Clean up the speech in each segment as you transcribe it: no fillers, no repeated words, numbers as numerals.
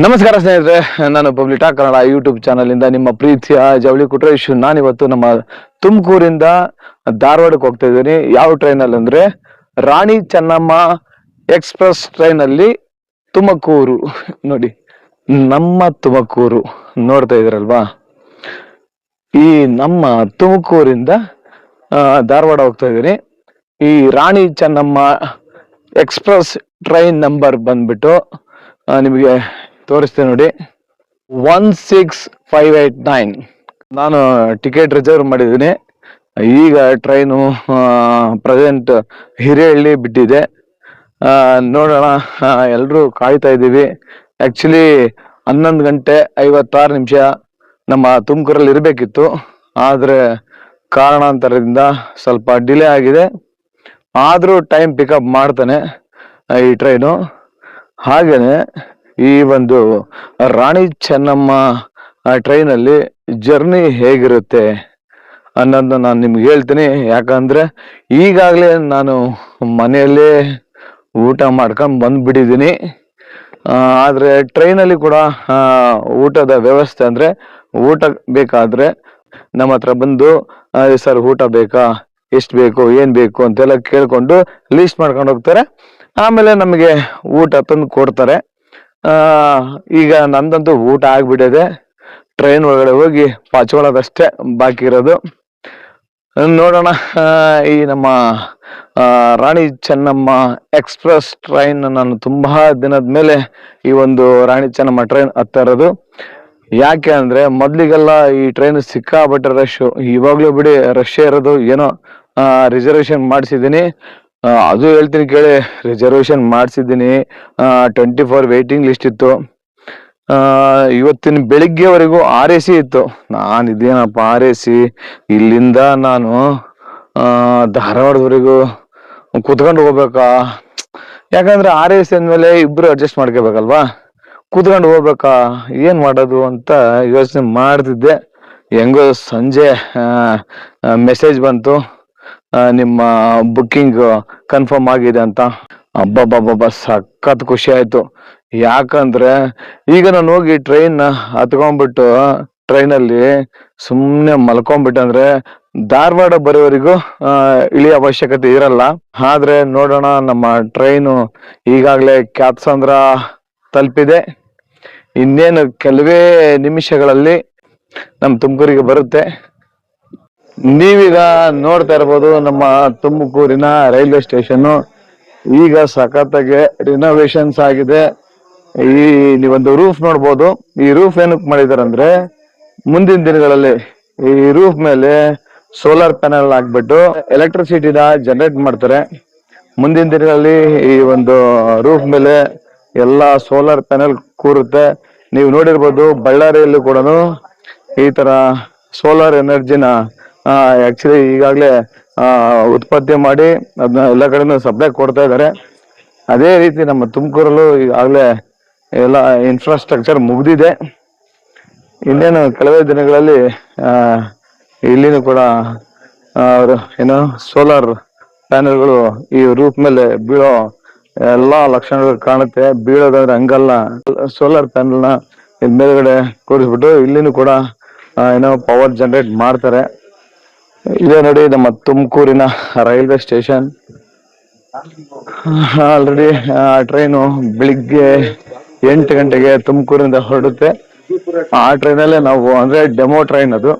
ನಮಸ್ಕಾರ ಸ್ನೇಹಿತರೆ, ನಾನು public talk Kannada YouTube channel ಇಂದ ನಿಮ್ಮ ಪ್ರೀತಿಯ ಜವಳಿ ಕುಟ್ರೇಶ್. ನಾನಿವತ್ತು ನಮ್ಮ ತುಮಕೂರಿಂದ ಧಾರವಾಡಕ್ಕೆ ಹೋಗ್ತಾ ಇದ್ದೀನಿ. ಯಾವ ಟ್ರೈನ್ ಅಲ್ಲಿ ಅಂದ್ರೆ ರಾಣಿ ಚೆನ್ನಮ್ಮ ಎಕ್ಸ್ಪ್ರೆಸ್ ಟ್ರೈನ್ ಅಲ್ಲಿ ತುಮಕೂರು. ನೋಡಿ, ನಮ್ಮ ತುಮಕೂರು ನೋಡ್ತಾ ಇದ್ರಲ್ವಾ. ಈ ನಮ್ಮ ತುಮಕೂರಿಂದ ಧಾರವಾಡ ಹೋಗ್ತಾ ಇದ್ದೀನಿ. ಈ ರಾಣಿ ಚೆನ್ನಮ್ಮ ಎಕ್ಸ್ಪ್ರೆಸ್ ಟ್ರೈನ್ ನಂಬರ್ ಬಂದ್ಬಿಟ್ಟು ನಿಮಗೆ ತೋರಿಸ್ತೇನೆ ನೋಡಿ, 16589. ನಾನು ಟಿಕೆಟ್ ರಿಸರ್ವ್ ಮಾಡಿದ್ದೀನಿ. ಈಗ ಟ್ರೈನು ಪ್ರೆಸೆಂಟ್ ಹಿರೇಹಳ್ಳಿ ಬಿಟ್ಟಿದೆ. ನೋಡೋಣ, ಎಲ್ಲರೂ ಕಾಯ್ತಾ ಇದ್ದೀವಿ. ಆಕ್ಚುಲಿ 11:56 ನಮ್ಮ ತುಮಕೂರಲ್ಲಿ ಇರಬೇಕಿತ್ತು, ಆದರೆ ಕಾರಣಾಂತರದಿಂದ ಸ್ವಲ್ಪ ಡಿಲೇ ಆಗಿದೆ. ಆದರೂ ಟೈಮ್ ಪಿಕಪ್ ಮಾಡ್ತಾನೆ ಈ ಟ್ರೈನು. ಹಾಗೇನೆ ಈ ಒಂದು ರಾಣಿ ಚೆನ್ನಮ್ಮ ಟ್ರೈನಲ್ಲಿ ಜರ್ನಿ ಹೇಗಿರುತ್ತೆ ಅನ್ನೋದನ್ನ ನಾನು ನಿಮ್ಗೆ ಹೇಳ್ತೀನಿ. ಯಾಕಂದ್ರೆ ಈಗಾಗಲೇ ನಾನು ಮನೆಯಲ್ಲೇ ಊಟ ಮಾಡ್ಕೊಂಡು ಬಂದ್ಬಿಟ್ಟಿದ್ದೀನಿ. ಆದರೆ ಟ್ರೈನಲ್ಲಿ ಕೂಡ ಊಟದ ವ್ಯವಸ್ಥೆ ಅಂದ್ರೆ ಊಟ ಬೇಕಾದ್ರೆ ನಮ್ಮ ಹತ್ರ ಬಂದು ಸರ್ ಊಟ ಬೇಕಾ, ಎಷ್ಟು ಬೇಕು, ಏನ್ ಬೇಕು ಅಂತೆಲ್ಲ ಕೇಳ್ಕೊಂಡು ಲಿಸ್ಟ್ ಮಾಡ್ಕೊಂಡು ಹೋಗ್ತಾರೆ. ಆಮೇಲೆ ನಮಗೆ ಊಟ ತಂದು ಕೊಡ್ತಾರೆ. ಈಗ ನಂದಂತೂ ಊಟ ಆಗ್ಬಿಟ್ಟಿದೆ. ಟ್ರೈನ್ ಒಳಗಡೆ ಹೋಗಿ ಪಾಚ್ಕೊಳ್ಳೋದಷ್ಟೇ ಬಾಕಿ ಇರೋದು. ನೋಡೋಣ, ಈ ನಮ್ಮ ರಾಣಿ ಚೆನ್ನಮ್ಮ ಎಕ್ಸ್ಪ್ರೆಸ್ ಟ್ರೈನ್ ನಾನು ತುಂಬಾ ದಿನದ ಮೇಲೆ ಈ ಒಂದು ರಾಣಿ ಚೆನ್ನಮ್ಮ ಟ್ರೈನ್ ಹತ್ತಾ ಇರೋದು. ಯಾಕೆ ಅಂದ್ರೆ ಮೊದ್ಲಿಗೆಲ್ಲ ಈ ಟ್ರೈನ್ ಸಿಕ್ಕಾಪಟ್ಟೆ ರಶ್. ಇವಾಗ್ಲೂ ಬಿಡಿ ರಶ್ ಇರೋದು. ಏನೋ ರಿಸರ್ವೇಶನ್ ಮಾಡಿಸಿದ್ದೀನಿ, ಅದು ಹೇಳ್ತೀನಿ ಕೇಳಿ. ರಿಸರ್ವೇಶನ್ ಮಾಡಿಸಿದ್ದೀನಿ, 24 ವೇಟಿಂಗ್ ಲಿಸ್ಟ್ ಇತ್ತು. ಇವತ್ತಿನ ಬೆಳಿಗ್ಗೆವರೆಗೂ RAC ಇತ್ತು. ನಾನು ಇದೇನಪ್ಪ RAC, ಇಲ್ಲಿಂದ ನಾನು ಧಾರವಾಡದವರೆಗೂ ಕುತ್ಕೊಂಡು ಹೋಗ್ಬೇಕಾ? ಯಾಕಂದ್ರೆ RAC ಅಂದ್ಮೇಲೆ ಇಬ್ರು ಅಡ್ಜಸ್ಟ್ ಮಾಡ್ಕೋಬೇಕಲ್ವಾ. ಕೂತ್ಕೊಂಡು ಹೋಗ್ಬೇಕಾ, ಏನ್ ಮಾಡೋದು ಅಂತ ಯೋಚನೆ ಮಾಡ್ತಿದ್ದೆ. ಹೆಂಗೋ ಸಂಜೆ ಮೆಸೇಜ್ ಬಂತು, ನಿಮ್ಮ ಬುಕ್ಕಿಂಗ್ ಕನ್ಫರ್ಮ್ ಆಗಿದೆ ಅಂತ. ಅಬ್ಬಬ್ಬಬ್ಬ, ಸಖತ್ ಖುಷಿ ಆಯ್ತು. ಯಾಕಂದ್ರೆ ಈಗ ನಾನು ಹೋಗಿ ಟ್ರೈನ್ ಹತ್ಕೊಂಡ್ಬಿಟ್ಟು ಟ್ರೈನಲ್ಲಿ ಸುಮ್ಮನೆ ಮಲ್ಕೊಂಡ್ಬಿಟ್ಟಂದ್ರೆ ಧಾರವಾಡ ಬರೋವರೆಗೂ ಇಳಿಯೋ ಅವಶ್ಯಕತೆ ಇರಲ್ಲ. ಆದ್ರೆ ನೋಡೋಣ, ನಮ್ಮ ಟ್ರೈನು ಈಗಾಗಲೇ ಕ್ಯಾತ್ಸಂದ್ರ ತಲುಪಿದೆ. ಇನ್ನೇನು ಕೆಲವೇ ನಿಮಿಷಗಳಲ್ಲಿ ನಮ್ಮ ತುಮಕೂರಿಗೆ ಬರುತ್ತೆ. ನೀವೀಗ ನೋಡ್ತಾ ಇರ್ಬೋದು ನಮ್ಮ ತುಮಕೂರಿನ ರೈಲ್ವೆ ಸ್ಟೇಷನ್. ಈಗ ಸಖತ್ತಾಗಿ ರಿನೋವೇಷನ್ಸ್ ಆಗಿದೆ. ಈ ನೀವೊಂದು ರೂಫ್ ನೋಡ್ಬೋದು. ಈ ರೂಫ್ ಏನಕ್ಕೆ ಮಾಡಿದಾರೆ ಅಂದ್ರೆ, ಮುಂದಿನ ದಿನಗಳಲ್ಲಿ ಈ ರೂಫ್ ಮೇಲೆ ಸೋಲಾರ್ ಪ್ಯಾನೆಲ್ ಹಾಕ್ಬಿಟ್ಟು ಎಲೆಕ್ಟ್ರಿಸಿಟಿನ ಜನರೇಟ್ ಮಾಡ್ತಾರೆ. ಮುಂದಿನ ದಿನಗಳಲ್ಲಿ ಈ ಒಂದು ರೂಫ್ ಮೇಲೆ ಎಲ್ಲ ಸೋಲಾರ್ ಪ್ಯಾನೆಲ್ ಕೂರುತ್ತೆ. ನೀವು ನೋಡಿರ್ಬೋದು, ಬಳ್ಳಾರಿಯಲ್ಲೂ ಕೂಡ ಈ ತರ ಸೋಲಾರ್ ಎನರ್ಜಿನ ಆಕ್ಚುಲಿ ಈಗಾಗಲೇ ಉತ್ಪತ್ತಿ ಮಾಡಿ ಅದನ್ನ ಎಲ್ಲ ಕಡೆನೂ ಸಪ್ಲೈ ಕೊಡ್ತಾ ಇದ್ದಾರೆ. ಅದೇ ರೀತಿ ನಮ್ಮ ತುಮಕೂರಲ್ಲೂ ಈಗಾಗಲೇ ಎಲ್ಲ ಇನ್ಫ್ರಾಸ್ಟ್ರಕ್ಚರ್ ಮುಗ್ದಿದೆ. ಇನ್ನೇನು ಕೆಲವೇ ದಿನಗಳಲ್ಲಿ ಇಲ್ಲಿನೂ ಕೂಡ ಏನೋ ಸೋಲಾರ್ ಪ್ಯಾನೆಲ್ಗಳು ಈ ರೂಫ್ ಮೇಲೆ ಬೀಳೋ ಎಲ್ಲಾ ಲಕ್ಷಣಗಳು ಕಾಣುತ್ತೆ. ಬೀಳೋದಂದ್ರೆ ಹಂಗಲ್ಲ, ಸೋಲಾರ್ ಪ್ಯಾನೆಲ್ನ ಮೇಲ್ಗಡೆ ಕೂರಿಸ್ಬಿಟ್ಟು ಇಲ್ಲಿನೂ ಕೂಡ ಏನೋ ಪವರ್ ಜನರೇಟ್ ಮಾಡ್ತಾರೆ. ಇದೇ ನೋಡಿ ನಮ್ಮ ತುಮಕೂರಿನ ರೈಲ್ವೆ ಸ್ಟೇಷನ್. ಆಲ್ರೆಡಿ ಟ್ರೈನು ಬೆಳಿಗ್ಗೆ 8 ಗಂಟೆಗೆ ತುಮಕೂರಿಂದ ಹೊರಡುತ್ತೆ. ಆ ಟ್ರೈನಲ್ಲೇ ನಾವು, ಅಂದ್ರೆ ಡೆಮೋ ಟ್ರೈನ್ ಅದು.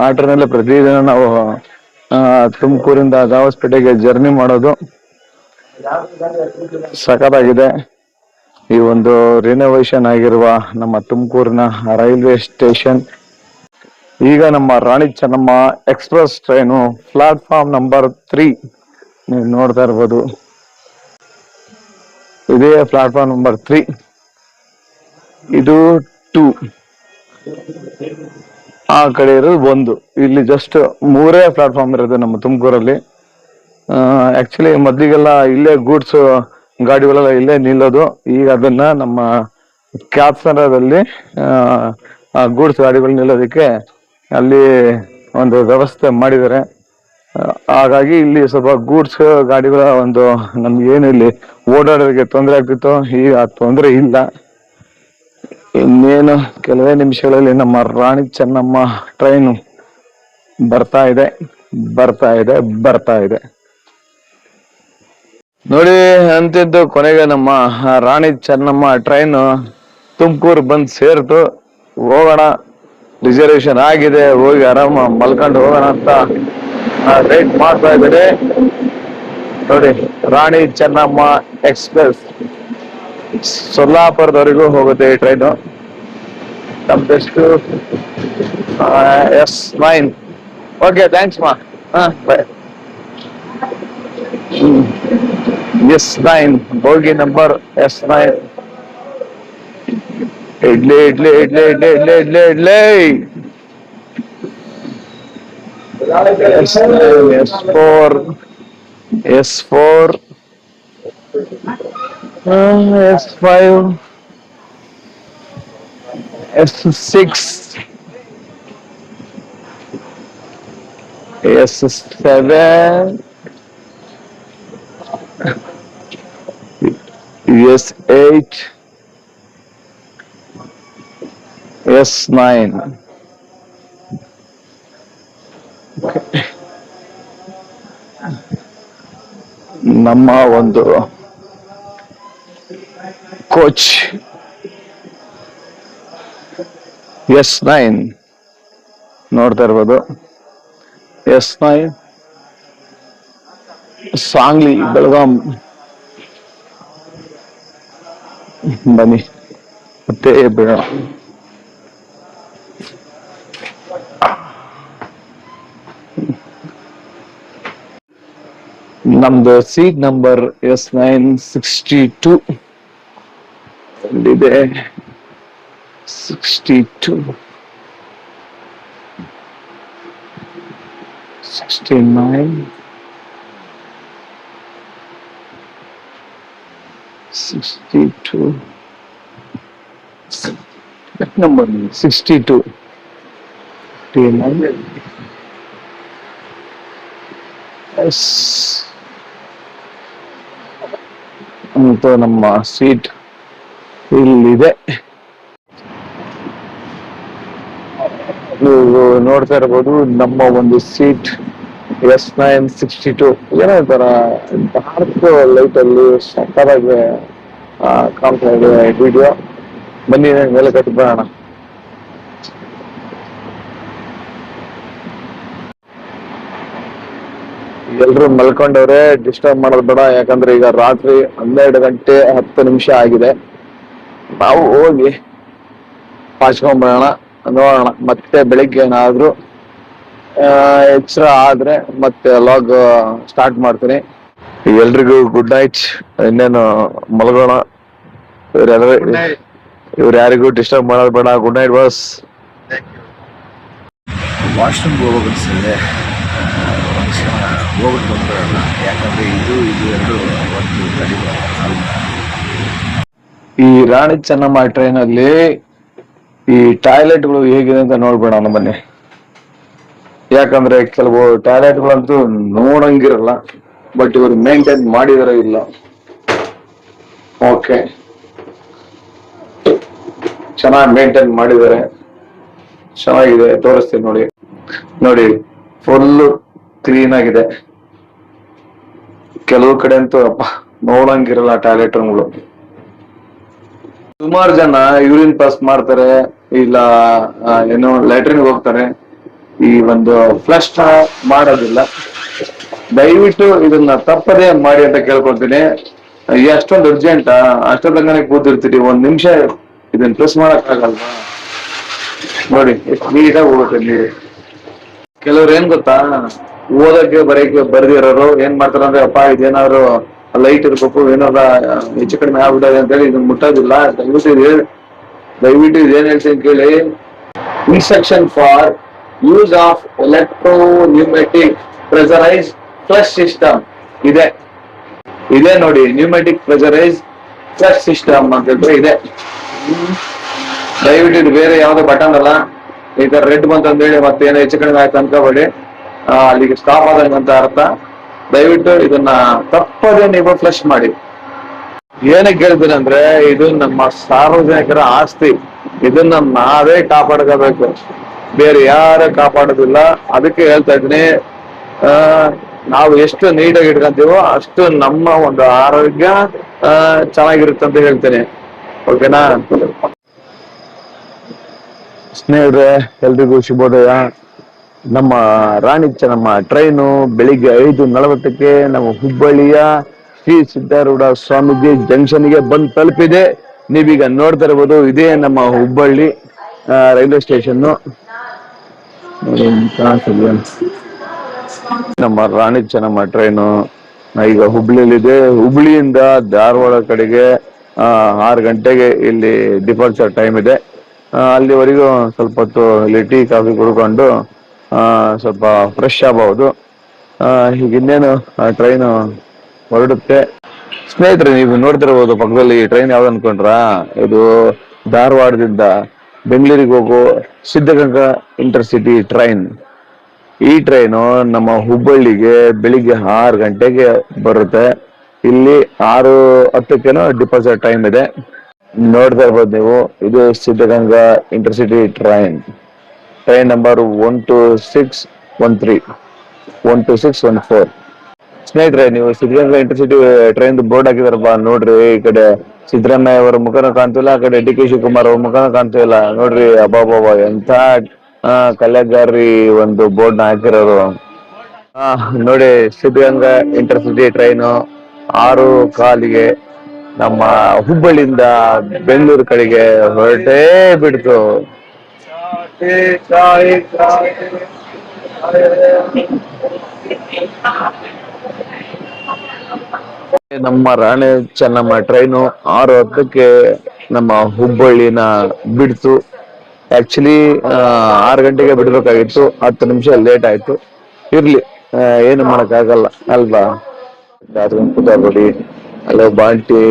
ಆ ಟ್ರೈನಲ್ಲೇ ಪ್ರತಿದಿನ ನಾವು ತುಮಕೂರಿಂದ ದಾವಸ್ಪೇಟೆಗೆ ಜರ್ನಿ ಮಾಡೋದು. ಸಖತ್ತಾಗಿದೆ ಈ ಒಂದು ರಿನೋವೇಷನ್ ಆಗಿರುವ ನಮ್ಮ ತುಮಕೂರಿನ ರೈಲ್ವೆ ಸ್ಟೇಷನ್. ಈಗ ನಮ್ಮ Rani Chennamma express train platform number 3 ನೀವು ನೋಡ್ತಾ ಇರ್ಬೋದು. ಇದೇ ಪ್ಲಾಟ್ಫಾರ್ಮ್ ನಂಬರ್ 3, ಇದು 2, ಆ ಕಡೆ ಇರೋದು 1. ಇಲ್ಲಿ ಜಸ್ಟ್ 3 ಪ್ಲಾಟ್ಫಾರ್ಮ್ ಇರೋದು ನಮ್ಮ ತುಮಕೂರಲ್ಲಿ. ಆಕ್ಚುಲಿ ಮೊದ್ಲಿಗೆಲ್ಲ ಇಲ್ಲೇ ಗೂಡ್ಸ್ ಗಾಡಿಗಳೆಲ್ಲ ಇಲ್ಲೇ ನಿಲ್ಲೋದು. ಈಗ ಅದನ್ನ ನಮ್ಮ ಕ್ಯಾತ್ಸಂದ್ರದಲ್ಲಿ ಗೂಡ್ಸ್ ಗಾಡಿಗಳು ನಿಲ್ಲೋದಕ್ಕೆ ಅಲ್ಲಿ ಒಂದು ವ್ಯವಸ್ಥೆ ಮಾಡಿದ್ದಾರೆ. ಹಾಗಾಗಿ ಇಲ್ಲಿ ಸ್ವಲ್ಪ ಗೂಡ್ಸ್ ಗಾಡಿಗಳ ಒಂದು ನಮ್ಗೆ ಏನು ಇಲ್ಲಿ ಓಡಾಡೋದಕ್ಕೆ ತೊಂದರೆ ಆಗ್ತಿತ್ತು, ಈಗ ಆ ತೊಂದರೆ ಇಲ್ಲ. ಇನ್ನೇನು ಕೆಲವೇ ನಿಮಿಷಗಳಲ್ಲಿ ನಮ್ಮ ರಾಣಿ ಚೆನ್ನಮ್ಮ ಟ್ರೈನು ಬರ್ತಾ ಇದೆ ಬರ್ತಾ ಇದೆ ಬರ್ತಾ ಇದೆ. ನೋಡಿ ಅಂತಿದ್ದು ಕೊನೆಗೆ ನಮ್ಮ ರಾಣಿ ಚೆನ್ನಮ್ಮ ಟ್ರೈನ್ ತುಮಕೂರು ಬಂದ್ ಸೇರ್ತು. ಹೋಗೋಣ, ರಿಸರ್ವೇಶನ್ ಆಗಿದೆ, ಹೋಗಿ ಆರಾಮ ಮಲ್ಕೊಂಡು ಹೋಗೋಣ ಅಂತ ವೇಟ್ ಮಾಡ್ತಾ ಇದ್ದಾರೆ. ನೋಡಿ, ರಾಣಿ ಚೆನ್ನಮ್ಮ ಎಕ್ಸ್ಪ್ರೆಸ್ ಸೊಲ್ಲಾಪುರದವರೆಗೂ ಹೋಗುತ್ತೆ ಈ ಟ್ರೈನು. ನಮ್ದೆಷ್ಟು S9. ಓಕೆ, ಥ್ಯಾಂಕ್ಸ್ ಮಾ. ಬಾಯ್. S9 bogie number S9. Idli idli idli idli idli idli idli. S4 S4 S5 S6 S7 S8 S9. ನಮ್ಮ ಒಂದು ಕೋಚ್ S9 ನೋಡ್ತಾ ಇರ್ಬೋದು. S9 ಸಾಂಗ್ಲಿ, ಬೆಳಗಾಂ. ಬನ್ನಿ ಮತ್ತೆ ಬೇಡ. ನಮ್ದು ಸೀಟ್ ನಂಬರ್ S962 ಇದೆ. 62 69 62 number 62 69 S ಅಂತ ನಮ್ಮ ಸೀಟ್ ಇಲ್ಲಿದೆ. ನೀವು ನೋಡ್ತಾ ಇರ್ಬೋದು ನಮ್ಮ ಒಂದು ಸೀಟ್ S962. ಏನೋ ತರ ಡಾರ್ಕ್ ಲೈಟ್ ಅಲ್ಲಿ ಸಕ್ಕತ್ತಾಗಿ ಕಾಣ್ತಾ ಇದೆ ವಿಡಿಯೋ. ಬನ್ನಿ ಮೇಲೆ ಕಟ್ಟಿ ಬರೋಣ. ಎಲ್ರು ಮಲ್ಕೊಂಡವ್ರೆ, ಡಿಸ್ಟರ್ಬ್ ಮಾಡೋದು ಬೇಡ. ಯಾಕಂದ್ರೆ ಈಗ ರಾತ್ರಿ 12 ಗಂಟೆ 10 ನಿಮಿಷ ಆಗಿದೆ. ನಾವು ಹೋಗಿ ಪಾಚ್ಕೊಂಡ್ಬರೋಣ, ನೋಡೋಣ. ಮತ್ತೆ ಬೆಳಿಗ್ಗೆ ಏನಾದ್ರು ಎಚ್ಚರ ಆದ್ರೆ ಮತ್ತೆ ಲಾಗ್ ಸ್ಟಾರ್ಟ್ ಮಾಡ್ತೀನಿ. ಎಲ್ರಿಗೂ ಗುಡ್ ನೈಟ್. ಇನ್ನೇನು ಮಲ್ಗೋಣ. ಇವ್ರು ಯಾರಿಗೂ ಡಿಸ್ಟರ್ಬ್ ಮಾಡೋದು ಬೇಡ. Good night boss. ವಾಶ್ರೂಮ್ಗೆ ಹೋಗೋಕೆ ಅನಿಸ್ತದೆ, ಹೋಗ್ಬಿಟ್ಟು ಬಂದ್ಬಿಡೋಣ. ಯಾಕಂದರೆ ಇದು ಎರಡು ಒಂದು ಕಡಿಮೆ. ಈ ರಾಣಿ ಚೆನ್ನಮ್ಮ ಟ್ರೈನಲ್ಲಿ ಈ ಟಾಯ್ಲೆಟ್ಗಳು ಹೇಗಿದೆ ಅಂತ ನೋಡ್ಬೇಡ ಬನ್ನಿ. ಯಾಕಂದ್ರೆ ಕೆಲವು ಟಾಯ್ಲೆಟ್ಗಳಂತೂ ನೋಡಂಗಿರಲ್ಲ, ಬಟ್ ಇವರು ಮೇಂಟೈನ್ ಮಾಡಿದಾರೋ ಇಲ್ಲ. ಓಕೆ, ಚೆನ್ನಾಗಿ ಮೇಂಟೈನ್ ಮಾಡಿದ್ದಾರೆ, ಚೆನ್ನಾಗಿದೆ. ತೋರಿಸ್ತೀನಿ ನೋಡಿ. ನೋಡಿ, ಫುಲ್ ಕ್ಲೀನ್ ಆಗಿದೆ. ಕೆಲವು ಕಡೆ ಅಂತೂ ಅಪ್ಪ ನೋಡಂಗಿರಲ್ಲ ಟಾಯ್ಲೆಟ್ ರೂಮ್ಗಳು. ಸುಮಾರು ಜನ ಯೂರಿನ್ ಪಾಸ್ ಮಾಡ್ತಾರೆ, ಇಲ್ಲ ಏನೋ ಲ್ಯಾಟ್ರಿನ್ಗೆ ಹೋಗ್ತಾರೆ, ಈ ಒಂದು ಫ್ಲಶ್ ಮಾಡೋದಿಲ್ಲ. ದಯವಿಟ್ಟು ಇದನ್ನ ತಪ್ಪದೇ ಮಾಡಿ ಅಂತ ಕೇಳ್ಕೊಳ್ತೀನಿ. ಅಷ್ಟೊಂದು ಅರ್ಜೆಂಟ್, ಅಷ್ಟೊಂದಂಗಾನೆ ಕೂತಿರ್ತೀರಿ, 1 ನಿಮಿಷ ಇದನ್ನ ಪ್ರೆಸ್ ಮಾಡಕ್ ಆಗಲ್ವಾ? ನೋಡಿ ಎಷ್ಟು ನೀಟಾಗಿ ಹೋಗುತ್ತೆ ನೀರು. ಕೆಲವ್ರು ಏನ್ ಗೊತ್ತಾ, ಓದಕ್ಕೆ ಬರ್ದಿರೋರು ಏನ್ ಮಾಡ್ತಾರ ಅಂದ್ರೆ, ಅಪ್ಪ ಇದೇನಾದ್ರು ಲೈಟ್ ಇರ್ಬೇಕು, ಏನಾರ ಹೆಚ್ಚು ಕಡಿಮೆ ಆಗ್ಬಿಟ್ಟದೆ ಅಂತ ಹೇಳಿ ಇದನ್ನ ಮುಟ್ಟೋದಿಲ್ಲ. ದಯವಿಟ್ಟು ಇದೇನ್ ಹೇಳ್ತೀನಿ ಕೇಳಿ. Instruction for use of electropneumatic pressurised flush system ಇದೆ ನೋಡಿ. ನ್ಯೂಮೆಟಿಕ್ ಪ್ರೆಷರೈಸ್ ಫ್ಲಶ್ ಸಿಸ್ಟಮ್ ಅಂತ ಹೇಳಿದ್ರೆ ಇದೆ. ದಯವಿಟ್ಟು ಇದು ಬೇರೆ ಯಾವ್ದೋ ಬಟನ್ ಅಲ್ಲ. ಈ ತರ ರೆಡ್ ಬಂತಂದೇಳಿ ಮತ್ತೆ ಏನೋ ಹೆಚ್ಚು ಕಡಿಮೆ ಆಯ್ತು ಅನ್ಕೋಬೇಡಿ, ಅಲ್ಲಿಗೆ ಸ್ಟಾಪ್ ಆದಂಗ ಅಂತ ಅರ್ಥ. ದಯವಿಟ್ಟು ಇದನ್ನ ತಪ್ಪದೇ ನೀವು ಫ್ಲಶ್ ಮಾಡಿ. ಏನಕ್ಕೆ ಹೇಳ್ತೀನಿ ಅಂದ್ರೆ, ಇದು ನಮ್ಮ ಸಾರ್ವಜನಿಕರ ಆಸ್ತಿ. ಇದನ್ನ ನಾವೇ ಕಾಪಾಡ್ಕೋಬೇಕು, ಬೇರೆ ಯಾರು ಕಾಪಾಡೋದಿಲ್ಲ. ಅದಕ್ಕೆ ಹೇಳ್ತಾ ಇದ್ದೀನಿ, ಆ ನಾವು ಎಷ್ಟು ನೀಟಾಗಿ ಇಟ್ಕೊಂತೀವೋ ಅಷ್ಟು ನಮ್ಮ ಒಂದು ಆರೋಗ್ಯ ಚೆನ್ನಾಗಿರುತ್ತೆ ಅಂತ ಹೇಳ್ತೇನೆ. ಓಕೆನಾ ಸ್ನೇಹಿತರೆ, ಎಲ್ರಿಗೂ ಶುಭೋದಯ. ನಮ್ಮ ರಾಣಿ ಚೆನ್ನಮ್ಮ ಟ್ರೈನು ಬೆಳಿಗ್ಗೆ 5:40ಕ್ಕೆ ನಮ್ಮ ಹುಬ್ಬಳ್ಳಿಯ ಶ್ರೀ ಸಿದ್ದಾರೂಢ ಸ್ವಾಮೀಜಿ ಜಂಕ್ಷನ್ಗೆ ಬಂದು ತಲುಪಿದೆ. ನೀವೀಗ ನೋಡ್ತಾ ಇರ್ಬೋದು, ಇದೇ ನಮ್ಮ ಹುಬ್ಬಳ್ಳಿ ರೈಲ್ವೆ ಸ್ಟೇಷನ್. ನಮ್ಮ ರಾಣಿ ಚೆನ್ನಮ್ಮ ಟ್ರೈನು ಈಗ ಹುಬ್ಳಿಯಲ್ಲಿದೆ. ಹುಬ್ಳಿಯಿಂದ ಧಾರವಾಡ ಕಡೆಗೆ 6 ಗಂಟೆಗೆ ಇಲ್ಲಿ ಡಿಪಾರ್ಚರ್ ಟೈಮ್ ಇದೆ. ಅಲ್ಲಿವರೆಗೂ ಸ್ವಲ್ಪ ಹೊತ್ತು ಇಲ್ಲಿ ಟೀ ಕಾಫಿ ಕುಡ್ಕೊಂಡು ಸ್ವಲ್ಪ ಫ್ರೆಶ್ ಆಗಬಹುದು. ಈಗ ಇನ್ನೇನು ಟ್ರೈನು ಹೊರಡುತ್ತೆ. ಸ್ನೇಹಿತರೆ, ನೀವು ನೋಡ್ತಿರ್ಬೋದು ಪಕ್ಕದಲ್ಲಿ ಟ್ರೈನ್ ಯಾವ್ದು ಅನ್ಕೊಂಡ್ರ, ಇದು ಧಾರವಾಡದಿಂದ ಬೆಂಗಳೂರಿಗೆ ಹೋಗೋ ಸಿದ್ಧಗಂಗಾ ಇಂಟರ್ಸಿಟಿ ಟ್ರೈನ್. ಈ ಟ್ರೈನು ನಮ್ಮ ಹುಬ್ಬಳ್ಳಿಗೆ ಬೆಳಿಗ್ಗೆ 6 ಗಂಟೆಗೆ ಬರುತ್ತೆ. ಇಲ್ಲಿ 6:10 ಡಿಪಾಸಿಟ್ ಟೈಮ್ ಇದೆ. ನೋಡ್ತಾ ಇರ್ಬೋದು ನೀವು, ಇದು ಸಿದ್ಧಗಂಗಾ ಇಂಟರ್ಸಿಟಿ ಟ್ರೈನ್ ನಂಬರ್ 12613 12614. ಸ್ನೇಹಿತರೆ, ನೀವು ಸಿದ್ಧಗಂಗಾ ಇಂಟರ್ಸಿಟಿ ಟ್ರೈನ್ ಬೋರ್ಡ್ ಹಾಕಿದಾರಪ್ಪ ನೋಡ್ರಿ. ಈ ಕಡೆ ಸಿದ್ದರಾಮಯ್ಯ ಅವರ ಮುಖನೂ ಕಾಣ್ತಿಲ್ಲ, ಆ ಕಡೆ ಡಿ ಕೆ ಶಿವಕುಮಾರ್ ಅವ್ರ ಮುಖನೂ ಕಾಣ್ತಿಲ್ಲ ನೋಡ್ರಿ. ಅಬ್ಬಾಬಾಬಾ, ಎಂತ ಕಲೆಗಾರಿ ಒಂದು ಬೋರ್ಡ್ ನ ಹಾಕಿರೋರು. ನೋಡಿ, ಸಿದ್ಧಗಂಗಾ ಇಂಟರ್ಸಿಟಿ ಟ್ರೈನು 6:15 ನಮ್ಮ ಹುಬ್ಬಳ್ಳಿಯಿಂದ ಬೆಂಗಳೂರು ಕಡೆಗೆ ಹೊರಟೇ ಬಿಡ್ತು. ನಮ್ಮ ರಾಣಿ ಚೆನ್ನಮ್ಮ ಟ್ರೈನು 6:10ಕ್ಕೆ ನಮ್ಮ ಹುಬ್ಬಳ್ಳಿನ ಬಿಡ್ತು. ಆಕ್ಚುಲಿ 6 ಗಂಟೆಗೆ ಬಿಡ್ಬೇಕಾಗಿತ್ತು, 10 ನಿಮಿಷ ಲೇಟ್ ಆಯ್ತು. ಇರ್ಲಿ, ಏನು ಮಾಡಕ್ ಆಗಲ್ಲ ಅಲ್ವಾ. ನೋಡಿ, ಅಲ್ಲೋ ಬಾಂಟಿ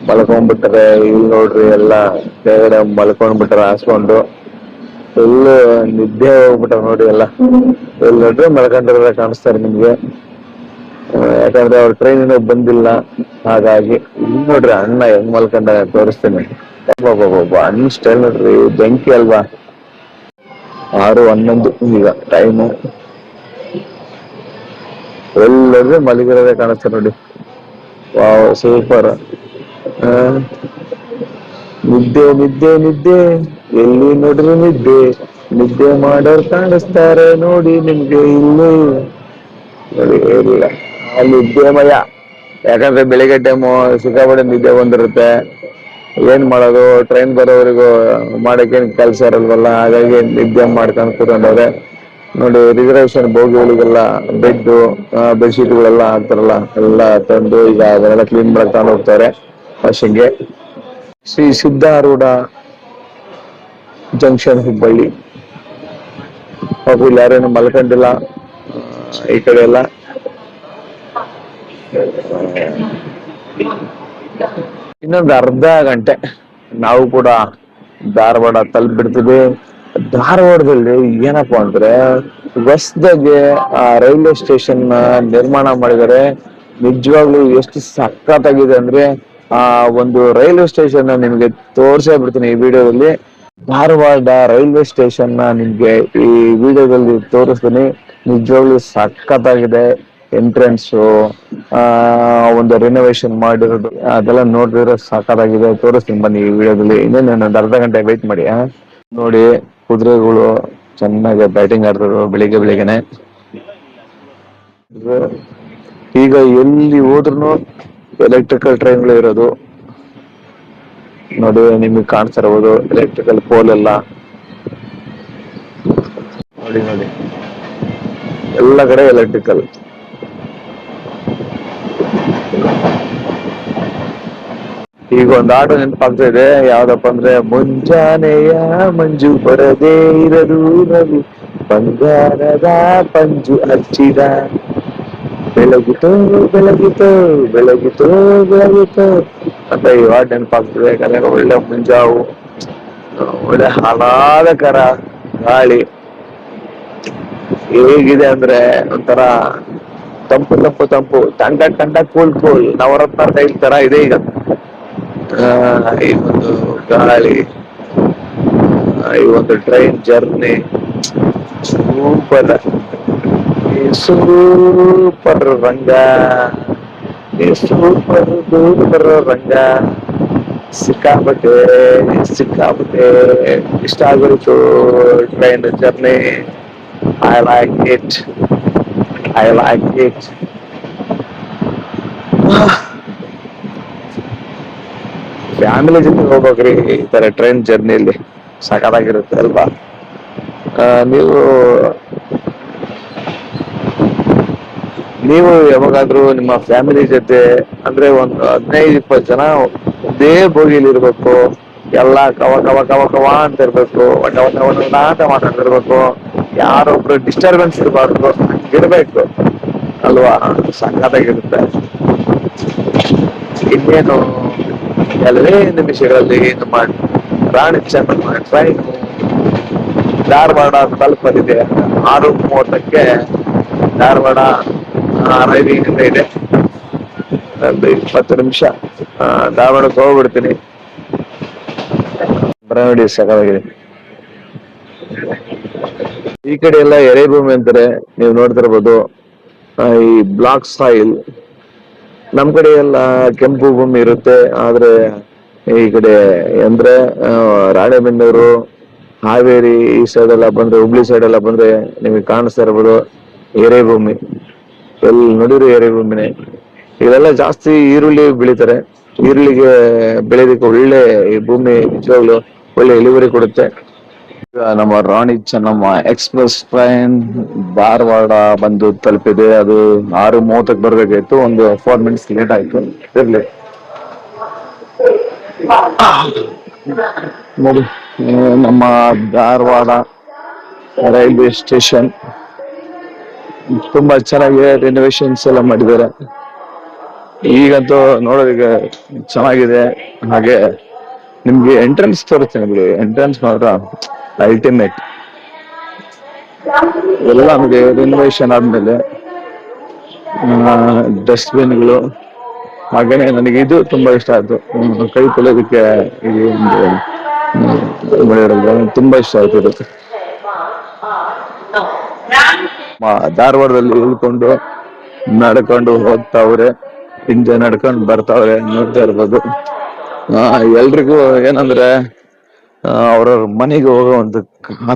ಮಲ್ಕೊಂಡ್ಬಿಟ್ರೆ, ಇಲ್ಲಿ ನೋಡ್ರಿ ಎಲ್ಲ ಕೆಳಗಡೆ ಮಲ್ಕೊಂಡ್ಬಿಟ್ರೆ ಹಾಸ್ಕೊಂಡು. ಫುಲ್ ನಿದ್ದೆ ಹೋಗ್ಬಿಟ್ಟ ನೋಡಿ ಎಲ್ಲ. ಎಲ್ಲಿ ನೋಡ್ರಿ ಮಲ್ಕೊಂಡಿರೋ ಕಾಣಿಸ್ತಾರೆ ನಿಮ್ಗೆ, ಯಾಕಂದ್ರೆ ಅವ್ರ ಟ್ರೈನ್ ಇನ್ನೂ ಬಂದಿಲ್ಲ. ಹಾಗಾಗಿ ಇಲ್ಲಿ ನೋಡ್ರಿ ಅಣ್ಣ ಹೆಂಗ್ ಮಲ್ಕೊಂಡ ತೋರಿಸ್ತೇನೆ. ಅಣ್ಣ ಸ್ಟೈಲ್ ನೋಡ್ರಿ, ಬೆಂಕಿ ಅಲ್ವಾ. 6:11 ಈಗ ಟೈಮು. ಎಲ್ಲರೂ ಮಲಗಿರೋದೇ ಕಾಣಿಸ್ತಾರೆ ನೋಡಿ. Wow, super. ನಿದ್ದೆ ನಿದ್ದೆ ನಿದ್ದೆ, ಎಲ್ಲಿ ನೋಡ್ರಿ ನಿದ್ದೆ. ನಿದ್ದೆ ಮಾಡೋರು ಕಾಣಿಸ್ತಾರೆ ನೋಡಿ ನಿಮ್ಗೆ ಇಲ್ಲಿ. ಇಲ್ಲ, ನಿದ್ದೆಮಯ. ಯಾಕಂದ್ರೆ ಬೆಳಿಗ್ಗೆ ಟೈಮು ಸಿಕ್ಕಾಪಟ್ಟೆ ನಿದ್ದೆ ಬಂದಿರುತ್ತೆ. ಏನ್ ಮಾಡೋದು, ಟ್ರೈನ್ ಬರೋವರೆಗೂ ಮಾಡಕ್ಕೇನ್ ಕೆಲಸ ಇರಲ್ವಲ್ಲ. ಹಾಗಾಗಿ ನಿದ್ದೆ ಮಾಡ್ಕೊಂಡು ಕೂತ್ಕೊಂಡವ್ರೆ ನೋಡಿ. ರಿಸರ್ವೇಶನ್ ಬೋಗಿಗಳಿಗೆಲ್ಲ ಬೆಡ್ಶೀಟ್ಗಳೆಲ್ಲ ಹಾಕ್ತಾರಲ್ಲ, ಎಲ್ಲ ತಂದು ಈಗ ಅದನ್ನೆಲ್ಲ ಕ್ಲೀನ್ ಮಾಡಕ್ ತಗೊಂಡು ಹೋಗ್ತಾರೆ ವಾಷಿಂಗ್ಗೆ. ಶ್ರೀ ಸಿದ್ದಾರೂಢ ಜಂಕ್ಷನ್ ಹುಬ್ಬಳ್ಳಿ. ಇಲ್ಲಿ ಯಾರೇನು ಮಲ್ಕೊಂಡಿಲ್ಲ ಈ ಕಡೆ ಎಲ್ಲ. ಇನ್ನೊಂದು ಅರ್ಧ ಗಂಟೆ ನಾವು ಕೂಡ ಧಾರವಾಡ ತಲುಪಿಬಿಡ್ತೀವಿ. ಧಾರವಾಡದಲ್ಲಿ ಏನಪ್ಪಾ ಅಂದ್ರೆ, ಹೊಸದಾಗಿ ರೈಲ್ವೆ ಸ್ಟೇಷನ್ ನಿರ್ಮಾಣ ಮಾಡಿದ್ದಾರೆ. ನಿಜವಾಗ್ಲೂ ಎಷ್ಟು ಸಖತ್ತಾಗಿದೆ ಅಂದ್ರೆ, ಒಂದು ರೈಲ್ವೆ ಸ್ಟೇಷನ್ ನಿಮ್ಗೆ ತೋರ್ಸೇ ಬಿಡ್ತೀನಿ ಈ ವಿಡಿಯೋದಲ್ಲಿ. ಧಾರವಾಡ ರೈಲ್ವೆ ಸ್ಟೇಷನ್ ನಿಮ್ಗೆ ಈ ವಿಡಿಯೋದಲ್ಲಿ ತೋರಿಸ್ತೀನಿ. ನಿಜವಾಗ್ಲೂ ಸಖತ್ತಾಗಿದೆ. ಎಂಟ್ರೆನ್ಸ್ ಒಂದು ರಿನೋವೇಷನ್ ಮಾಡಿರೋದು ಅದೆಲ್ಲ ನೋಡಿದ್ರೆ ಸಖತ್ತಾಗಿದೆ. ತೋರಿಸ್ತೀನಿ ಬನ್ನಿ ಈ ವಿಡಿಯೋದಲ್ಲಿ. ಇನ್ನೇನು ಒಂದು ಅರ್ಧ ಗಂಟೆ ವೇಟ್ ಮಾಡಿ. ನೋಡಿ, ಕುದುರೆಗಳು ಚೆನ್ನಾಗಿ ಬ್ಯಾಟಿಂಗ್ ಆಡ್ತಾರೆ ಬೆಳಿಗ್ಗೆ ಬೆಳಿಗ್ಗೆನೆ. ಈಗ ಎಲ್ಲಿ ಹೋದ್ರು ಎಲೆಕ್ಟ್ರಿಕಲ್ ಟ್ರೈನ್ಗಳು ಇರೋದು ನೋಡಿ. ನಿಮಗೆ ಕಾಣಿಸ್ತಾ ಇರಬಹುದು ಎಲೆಕ್ಟ್ರಿಕಲ್ ಪೋಲ್ ಎಲ್ಲ ನೋಡಿ. ನೋಡಿ, ಎಲ್ಲ ಕಡೆ ಎಲೆಕ್ಟ್ರಿಕಲ್. ಈಗ ಒಂದು ಆಟೋ ನೆನಪಾಗ್ತಾ ಇದೆ, ಯಾವ್ದಪ್ಪ ಅಂದ್ರೆ, ಮುಂಜಾನೆಯ ಮಂಜು ಬರದೇ ಇರದು ರವಿ, ಬಂಗಾರದ ಪಂಜು ಹಚ್ಚಿದ, ಬೆಳಗಿತೋ ಬೆಳಗಿತೋ ಬೆಳಗಿತೋ ಬೆಳಗಿತೋ ಅಂತ ಈ ಹಾಡು ನೆನಪಾಗ್ತದೆ. ಯಾಕಂದ್ರೆ ಒಳ್ಳೆ ಮುಂಜಾವು, ಒಳ್ಳೆ ಆಹ್ಲಾದಕರ ಗಾಳಿ. ಹೇಗಿದೆ ಅಂದ್ರೆ ಒಂಥರ ತಂಪು ತಂಪು ತಂಪು, ತಂಡ ತಂಡ ಕೂಲ್ ಕೂಲ್, ನವರತ್ನ ಟೈಪ್ ತರ ಇದೆ ಈಗ ಈ ಒಂದು ಗಾಳಿ. ಈ ಒಂದು ಟ್ರೈನ್ ಜರ್ನಿ ಸೂಪರ್, ಸೂಪರ್ ರಂಗ, ಸೂಪರ್ ಡೂಪರ್ ರಂಗ. ಸಿಕ್ಕಾಪಟ್ಟೆ ಸಿಕ್ಕಾಪಟ್ಟೆ ಇಷ್ಟ ಆಗೋಯ್ತು train journey. I like it, I like it. Family ಜೊತೆ ಹೋಗ್ಬೇಕ್ರಿ ಈ ತರ ಟ್ರೈನ್ ಜರ್ನಿಯಲ್ಲಿ, ಸಖತ್ತಾಗಿರುತ್ತೆ ಅಲ್ವಾ. ನೀವು ನೀವು ಯಾವಾಗಾದ್ರೂ ನಿಮ್ಮ ಫ್ಯಾಮಿಲಿ ಜೊತೆ ಅಂದ್ರೆ ಒಂದು 15-20 ಜನ ಒಂದೇ ಬೋಗಿಲಿ ಇರ್ಬೇಕು, ಎಲ್ಲ ಕವ ಕವ ಕವ ಕವ ಅಂತ ಇರ್ಬೇಕು, ಒಟ ಅಂತ ಮಾತಾಡ್ತಿರ್ಬೇಕು, ಯಾರೊಬ್ರು ಡಿಸ್ಟರ್ಬೆನ್ಸ್ ಇರಬಾರ್ದು, ಇರ್ಬೇಕು ಅಲ್ವಾ, ಸಖತ್ತಾಗಿರುತ್ತೆ. ಇನ್ನೇನು ಕೆಲವೇ ನಿಮಿಷಗಳಲ್ಲಿ ನಮ್ಮ ರಾಣಿ ಚೆನ್ನಮ್ಮ ಟ್ರೈನ್ ಧಾರವಾಡ ತಲುಪಲಿದೆ. 6:30ಕ್ಕೆ ಧಾರವಾಡ ಅರೈವಿಂಗ್ ಅಂತ ಇದೆ. ಒಂದು 20 ನಿಮಿಷ ಧಾರವಾಡಕ್ಕೆ ಹೋಗ್ಬಿಡ್ತೀನಿ. ಬರವಡಿ ಸಕಲಾಗಿದೆ. ಈ ಕಡೆ ಎಲ್ಲ ಎರೆಭೂಮಿ ಅಂತಾರೆ, ನೀವು ನೋಡ್ತಿರ್ಬೋದು. ಈ ಬ್ಲಾಕ್ ಸಾಯಿಲ್, ನಮ್ ಕಡೆ ಎಲ್ಲ ಕೆಂಪು ಭೂಮಿ ಇರುತ್ತೆ. ಆದ್ರೆ ಈ ಕಡೆ ಅಂದ್ರೆ ರಾಣೆಬೆನ್ನೂರು, ಹಾವೇರಿ ಈ ಸೈಡ್ ಎಲ್ಲ ಬಂದ್ರೆ, ಹುಬ್ಳಿ ಸೈಡ್ ಎಲ್ಲ ಬಂದ್ರೆ ನಿಮಗೆ ಕಾಣಿಸ್ತಾ ಇರ್ಬೋದು ಎರೆಭೂಮಿ. ಎಲ್ಲಿ ನೋಡಿದ್ರು ಎರೆಭೂಮಿನೇ. ಇಲ್ಲೆಲ್ಲ ಜಾಸ್ತಿ ಈರುಳ್ಳಿ ಬೆಳಿತಾರೆ. ಈರುಳ್ಳಿಗೆ ಬೆಳೆಯೋದಕ್ಕೆ ಒಳ್ಳೆ ಈ ಭೂಮಿ ನಿಜವಾಗ್ಲು ಒಳ್ಳೆ ಇಳುವರಿ ಕೊಡುತ್ತೆ. ಈಗ ನಮ್ಮ ರಾಣಿ ಚೆನ್ನಮ್ಮ ಎಕ್ಸ್ಪ್ರೆಸ್ ಟ್ರೈನ್ ಧಾರವಾಡ ಬಂದು ತಲುಪಿದೆ. ಅದು 6:30ಕ್ಕೆ ಬರ್ಬೇಕಾಯ್ತು, ಒಂದು 4 ಮಿನಿಟ್ಸ್ ಲೇಟ್ ಆಯ್ತು. ಇರ್ಲಿ ನೋಡಿ, ನಮ್ಮ ಧಾರವಾಡ ರೈಲ್ವೆ ಸ್ಟೇಷನ್ ತುಂಬಾ ಚೆನ್ನಾಗಿದೆ, ರಿನೋವೇಷನ್ಸ್ ಎಲ್ಲ ಮಾಡಿದ್ದಾರೆ. ಈಗಂತೂ ನೋಡೋದಕ್ಕೆ ಚೆನ್ನಾಗಿದೆ. ಹಾಗೆ ನಿಮ್ಗೆ ಎಂಟ್ರೆನ್ಸ್ ತೋರಿಸ್ತೀನಿ ಬಿಡಿ, ಎಂಟ್ರೆನ್ಸ್ ಮಾತ್ರ ಅಲ್ಟಿಮೇಟ್. ಎಲ್ಲ ನಮಗೆ ರಿನೋವೇಷನ್ ಆದ್ಮೇಲೆ ಡಸ್ಟ್ಬಿನ್ಗಳು, ಹಾಗೇನೆ ನನಗೆ ಇದು ತುಂಬಾ ಇಷ್ಟ ಆಯ್ತು, ಕೈ ತೊಳೆಯೋದಕ್ಕೆ ಇದು ತುಂಬಾ ಇಷ್ಟ ಆಯ್ತು ಇದು. ಧಾರವಾಡದಲ್ಲಿ ಉಳ್ಕೊಂಡು ನಡ್ಕೊಂಡು ಹೋಗ್ತಾವ್ರೆ, ಹಿಂದೆ ನಡ್ಕೊಂಡು ಬರ್ತಾವ್ರೆ, ನೋಡ್ತಾ ಇರ್ಬೋದು. ಎಲ್ರಿಗೂ ಏನಂದ್ರೆ ಅವ್ರವ್ರ ಮನೆಗೆ ಹೋಗೋ ಒಂದು ಆ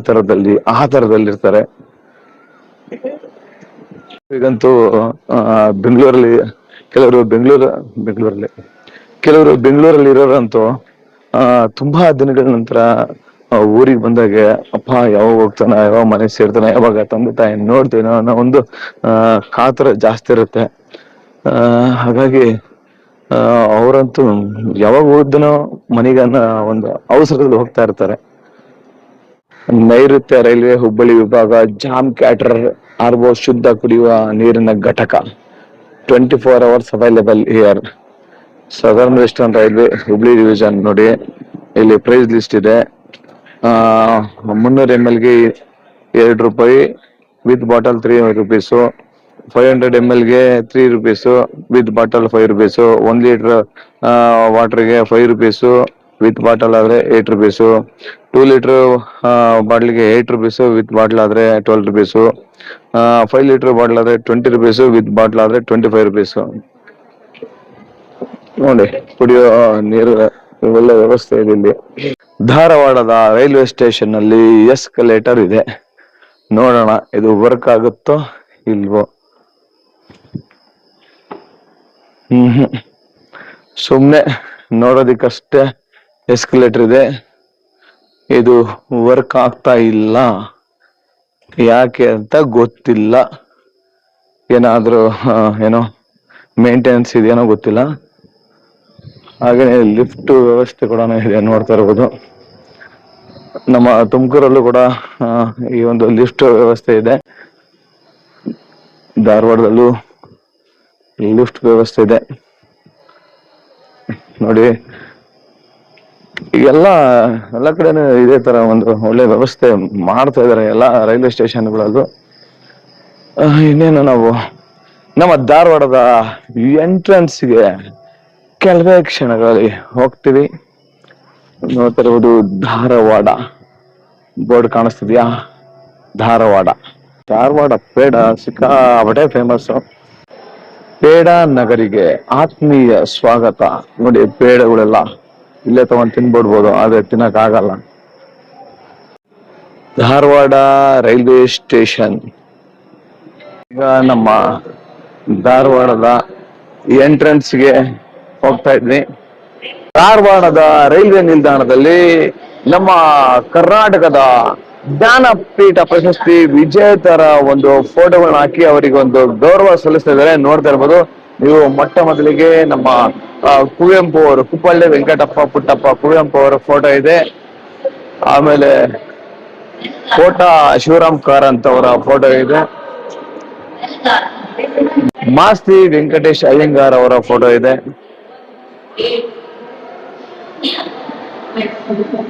ತರದಲ್ಲಿ ಇರ್ತಾರೆ. ಈಗಂತೂ ಬೆಂಗಳೂರಲ್ಲಿ ಕೆಲವರು ಬೆಂಗಳೂರಲ್ಲಿ ಇರೋರಂತೂ ತುಂಬಾ ದಿನಗಳ ನಂತರ ಊರಿಗೆ ಬಂದಾಗ ಅಪ್ಪ ಯಾವಾಗ ಹೋಗ್ತಾನ, ಯಾವಾಗ ಮನೆ ಸೇರ್ತಾನ, ಯಾವಾಗ ತಂದೆ ತಾಯಿ ನೋಡ್ತೇನೋ ಅನ್ನೋ ಒಂದು ಕಾತರ ಜಾಸ್ತಿ ಇರುತ್ತೆ. ಹಾಗಾಗಿ ಅವರಂತೂ ಯಾವಾಗ ಹೋದನೋ ಮನೆಗನ್ನ ಒಂದು ಅವಸರದಲ್ಲಿ ಹೋಗ್ತಾ ಇರ್ತಾರೆ. ನೈಋತ್ಯ ರೈಲ್ವೆ ಹುಬ್ಬಳ್ಳಿ ವಿಭಾಗ ಜಾಮ್ ಕ್ಯಾಟರ್ ಆರ್ಬೋ ಶುದ್ಧ ಕುಡಿಯುವ ನೀರಿನ ಘಟಕ 24 hours available here. Southern western railway Hubli division ನೋಡಿ, ಇಲ್ಲಿ ಪ್ರೈಸ್ ಲಿಸ್ಟ್ ಇದೆ. 300 ml ಗೆ 2 ರೂಪಾಯಿ, ವಿತ್ ಬಾಟಲ್ 3 rupees. 500 ml ಗೆ 3 rupees, with bottle 5 rupees. 1 litre ವಾಟರ್ಗೆ 5 rupees, ವಿತ್ ಬಾಟಲ್ ಆದ್ರೆ 8 rupees. 2 ಲೀಟರ್ ಬಾಟ್ಲಿಗೆ 8 rupees, ವಿತ್ ಬಾಟ್ಲ್ ಆದ್ರೆ 12 rupees. 5 ಲೀಟರ್ ಬಾಟ್ಲ್ ಆದ್ರೆ 20 rupees, ವಿತ್ ಬಾಟ್ಲ್ ಆದ್ರೆ 25 rupees. ನೋಡಿ, ಕುಡಿಯೋ ನೀರು ಒಳ್ಳೆ ವ್ಯವಸ್ಥೆ ಇದೆ ಇಲ್ಲಿ. ಧಾರವಾಡದ ರೈಲ್ವೆ ಸ್ಟೇಷನ್ ಅಲ್ಲಿ ಎಸ್ಕಲೇಟರ್ ಇದೆ. ನೋಡೋಣ ಇದು ವರ್ಕ್ ಆಗುತ್ತೋ ಇಲ್ವೋ. ಸುಮ್ನೆ ನೋಡೋದಿಕ್ಕಷ್ಟೇ ಎಸ್ಕಲೇಟರ್ ಇದೆ, ಇದು ವರ್ಕ್ ಆಗ್ತಾ ಇಲ್ಲ. ಯಾಕೆ ಅಂತ ಗೊತ್ತಿಲ್ಲ. ಏನಾದ್ರೂ ಏನೋ ಮೇಂಟೆನೆನ್ಸ್ ಇದೆಯೇನೋ ಗೊತ್ತಿಲ್ಲ. ಹಾಗೆ ಲಿಫ್ಟ್ ವ್ಯವಸ್ಥೆ ಕೂಡ ಇದೆ, ನೋಡ್ತಾ ಇರ್ಬೋದು. ನಮ್ಮ ತುಮಕೂರಲ್ಲೂ ಕೂಡ ಈ ಒಂದು ಲಿಫ್ಟ್ ವ್ಯವಸ್ಥೆ ಇದೆ. ಧಾರವಾಡದಲ್ಲೂ ಲಿಫ್ಟ್ ವ್ಯವಸ್ಥೆ ಇದೆ ನೋಡಿ. ಎಲ್ಲ ಕಡೆನೂ ಇದೇ ತರ ಒಂದು ಒಳ್ಳೆ ವ್ಯವಸ್ಥೆ ಮಾಡ್ತಾ ಇದಾರೆ ಎಲ್ಲ ರೈಲ್ವೆ ಸ್ಟೇಷನ್ಗಳಲ್ಲೂ. ಇನ್ನೇನು ನಾವು ನಮ್ಮ ಧಾರವಾಡದ ಎಂಟ್ರೆನ್ಸ್ಗೆ ಕೆಲವೇ ಕ್ಷಣಗಳಲ್ಲಿ ಹೋಗ್ತೀವಿ. ನೋಡ್ತಾ ಇರ್ಬೋದು ಧಾರವಾಡ ಬೋರ್ಡ್ ಕಾಣಿಸ್ತಿದ್ಯಾ? ಧಾರವಾಡ. ಧಾರವಾಡ ಪೇಡ ಸಿಕ್ಕಾಪಟ್ಟೆ ಫೇಮಸ್. ಪೇಡ ನಗರಿಗೆ ಆತ್ಮೀಯ ಸ್ವಾಗತ. ನೋಡಿ ಪೇಡಗಳೆಲ್ಲ ಇಲ್ಲೇ ತಗೊಂಡ್ ತಿನ್ಬಿಡ್ಬೋದು, ಆದ್ರೆ ತಿನ್ನಕ್ ಆಗಲ್ಲ. Dharwad railway station. ಈಗ ನಮ್ಮ ಧಾರವಾಡದ ಎಂಟ್ರೆನ್ಸ್ಗೆ ಹೋಗ್ತಾ ಇದ್ವಿ. ಧಾರವಾಡದ ರೈಲ್ವೆ ನಿಲ್ದಾಣದಲ್ಲಿ ನಮ್ಮ ಕರ್ನಾಟಕದ ಜ್ಞಾನಪೀಠ ಪ್ರಶಸ್ತಿ ವಿಜೇತರ ಒಂದು ಫೋಟೋಗಳನ್ನ ಹಾಕಿ ಅವರಿಗೆ ಒಂದು ಗೌರವ ಸಲ್ಲಿಸ್ತಾ ಇದ್ದಾರೆ. ನೋಡ್ತಾ ಇರ್ಬೋದು ನೀವು. ಮೊಟ್ಟ ಮೊದಲಿಗೆ ನಮ್ಮ ಕುವೆಂಪು ಅವರು, ಕುಪ್ಪಳ್ಳಿ ವೆಂಕಟಪ್ಪ ಪುಟ್ಟಪ್ಪ ಕುವೆಂಪು ಅವರ ಫೋಟೋ ಇದೆ. ಆಮೇಲೆ ಕೋಟ ಶಿವರಾಮ್ ಕಾರಂತ್ ಅವರ ಫೋಟೋ ಇದೆ. ಮಾಸ್ತಿ ವೆಂಕಟೇಶ್ ಅಯ್ಯಂಗಾರ್ ಅವರ ಫೋಟೋ ಇದೆ.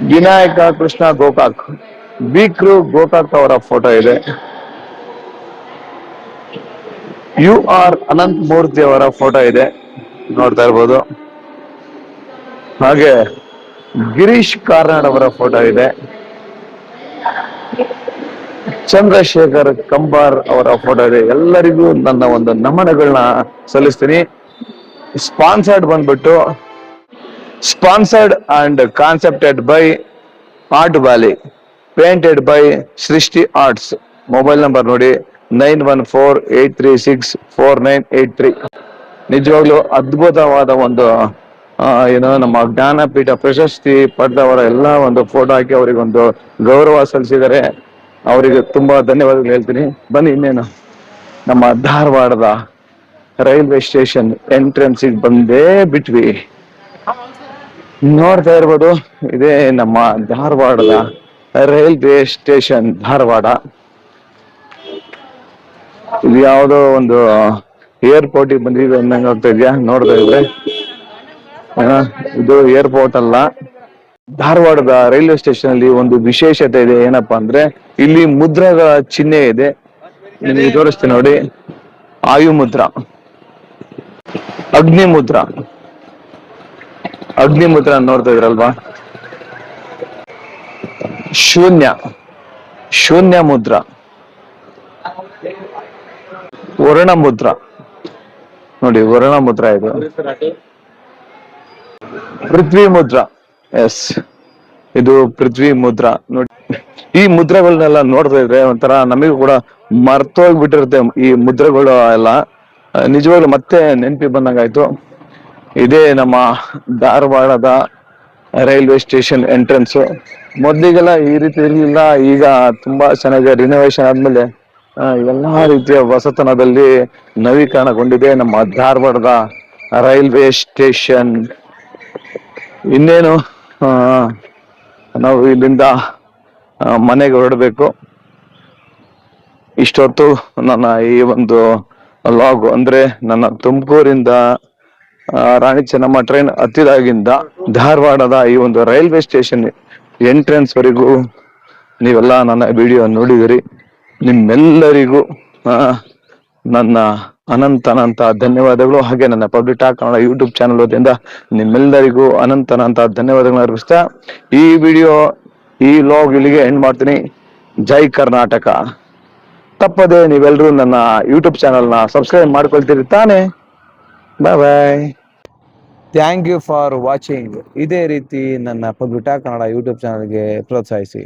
ವಿನಾಯಕ ಕೃಷ್ಣ ಗೋಕಾಕ್, ಬಿಕ್ರು ಗೋಕಾಕ್ ಅವರ ಫೋಟೋ ಇದೆ. UR ಅನಂತ್ ಮೂರ್ತಿ ಅವರ ಫೋಟೋ ಇದೆ, ನೋಡ್ತಾ ಇರ್ಬೋದು. ಹಾಗೆ ಗಿರೀಶ್ ಕಾರ್ನಾಡ್ ಅವರ ಫೋಟೋ ಇದೆ. ಚಂದ್ರಶೇಖರ್ ಕಂಬಾರ್ ಅವರ ಫೋಟೋ ಇದೆ. ಎಲ್ಲರಿಗೂ ನನ್ನ ಒಂದು ನಮನಗಳನ್ನ ಸಲ್ಲಿಸ್ತೀನಿ. Sponsored and concepted by Art Valley, painted by Srishti Arts. Mobile number ನೋಡಿ 9148364983. ನಿಜವಾಗ್ಲೂ ಅದ್ಭುತವಾದ ಒಂದು ನಮ್ಮ ಜ್ಞಾನಪೀಠ ಪ್ರಶಸ್ತಿ ಪಡೆದವರ ಎಲ್ಲ ಒಂದು ಫೋಟೋ ಹಾಕಿ ಅವರಿಗೆ ಒಂದು ಗೌರವ ಸಲ್ಲಿಸಿದ್ದಾರೆ. ಅವರಿಗೆ ತುಂಬಾ ಧನ್ಯವಾದಗಳು ಹೇಳ್ತೀನಿ. ಬನ್ನಿ, ಇನ್ನೇನು ನಮ್ಮ ಧಾರವಾಡದ ರೈಲ್ವೆ ಸ್ಟೇಷನ್ ಎಂಟ್ರೆನ್ಸಿಗೆ ಬಂದೇ ಬಿಟ್ವಿ. ನೋಡ್ತಾ ಇರ್ಬೋದು, ಇದೇ ನಮ್ಮ ಧಾರವಾಡದ ರೈಲ್ವೆ ಸ್ಟೇಷನ್ ಧಾರವಾಡ. ಇದು ಯಾವುದೋ ಒಂದು ಏರ್ಪೋರ್ಟ್ ಬಂದಿದೆ ಅಂದಂಗೆ ಆಗ್ತಾ ಇದೆಯಾ ನೋಡ್ತಾ ಇದ್ರೆ. ಇದು ಏರ್ಪೋರ್ಟ್ ಅಲ್ಲ. ಧಾರವಾಡದ ರೈಲ್ವೆ ಸ್ಟೇಷನ್ ಅಲ್ಲಿ ಒಂದು ವಿಶೇಷತೆ ಇದೆ. ಏನಪ್ಪಾ ಅಂದ್ರೆ ಇಲ್ಲಿ ಮುದ್ರಗಳ ಚಿಹ್ನೆ ಇದೆ. ನಿಮಗೆ ತೋರಿಸ್ತೀನಿ ನೋಡಿ. ಆಯು ಮುದ್ರ, ಅಗ್ನಿ ಮುದ್ರ ನೋಡ್ತಾ ಇದ್ರಲ್ವಾ. ಶೂನ್ಯ ಮುದ್ರ, ವರ್ಣ ಮುದ್ರ ನೋಡಿ. ವರ್ಣ ಮುದ್ರ ಇದು. ಪೃಥ್ವಿ ಮುದ್ರ, ಎಸ್, ಇದು ಪೃಥ್ವಿ ಮುದ್ರ ನೋಡಿ. ಈ ಮುದ್ರಗಳನ್ನೆಲ್ಲ ನೋಡ್ತಾ ಇದ್ರೆ ಒಂಥರ ನಮಗೂ ಕೂಡ ಮರ್ತೋಗ್ಬಿಟ್ಟಿರುತ್ತೆ ಈ ಮುದ್ರಗಳು ಎಲ್ಲ. ನಿಜವಾಗ್ಲೂ ಮತ್ತೆ ನೆನಪಿ ಬಂದಂಗಾಯ್ತು. ಇದೇ ನಮ್ಮ ಧಾರವಾಡದ ರೈಲ್ವೆ ಸ್ಟೇಷನ್ ಎಂಟ್ರೆನ್ಸ್. ಮೊದ್ಲಿಗೆಲ್ಲ ಈ ರೀತಿ ಇರ್ಲಿಲ್ಲ. ಈಗ ತುಂಬಾ ಚೆನ್ನಾಗಿ ರಿನೋವೇಶನ್ ಆದ್ಮೇಲೆ ಎಲ್ಲಾ ರೀತಿಯ ಹೊಸತನದಲ್ಲಿ ನವೀಕರಣಗೊಂಡಿದೆ ನಮ್ಮ ಧಾರವಾಡದ ರೈಲ್ವೆ ಸ್ಟೇಷನ್. ಇನ್ನೇನು ನಾವು ಇಲ್ಲಿಂದ ಮನೆಗೆ ಹೊರಡಬೇಕು. ಇಷ್ಟೊತ್ತು ನನ್ನ ಈ ಒಂದು ಲಾಗ್ ಅಂದ್ರೆ ನನ್ನ ತುಮಕೂರಿಂದ ರಾಣಿ ಚೆನ್ನಮ್ಮ ಟ್ರೈನ್ ಹತ್ತಿದಾಗಿಂದ ಧಾರವಾಡದ ಈ ಒಂದು ರೈಲ್ವೆ ಸ್ಟೇಷನ್ ಎಂಟ್ರೆನ್ಸ್ ವರೆಗೂ ನೀವೆಲ್ಲ ನನ್ನ ವಿಡಿಯೋ ನೋಡಿದಿರಿ. ನಿಮ್ಮೆಲ್ಲರಿಗೂ ನನ್ನ ಅನಂತ ಧನ್ಯವಾದಗಳು. ಹಾಗೆ ನನ್ನ public talk Kannada YouTube channel ವತಿಯಿಂದ ನಿಮ್ಮೆಲ್ಲರಿಗೂ ಅನಂತ ಧನ್ಯವಾದಗಳನ್ನ ಅರ್ಪಿಸ್ತಾ ಈ ಲಾಗ್ ಇಲ್ಲಿಗೆ ಎಂಡ್ ಮಾಡ್ತೀನಿ. ಜೈ ಕರ್ನಾಟಕ. ತಪ್ಪದೆ ನೀವೆಲ್ಲರೂ ನನ್ನ ಯೂಟ್ಯೂಬ್ ಚಾನಲ್ನ ಸಬ್ಸ್ಕ್ರೈಬ್ ಮಾಡ್ಕೊಳ್ತೀರಿ ತಾನೆ. Bye. Thank you for watching. ಇದೇ ರೀತಿ ನನ್ನ ಪಬ್ಲಿಕ್ ಟಾಕ್ ಕನ್ನಡ ಯೂಟ್ಯೂಬ್ ಚಾನಲ್ಗೆ ಪ್ರೋತ್ಸಾಹಿಸಿ.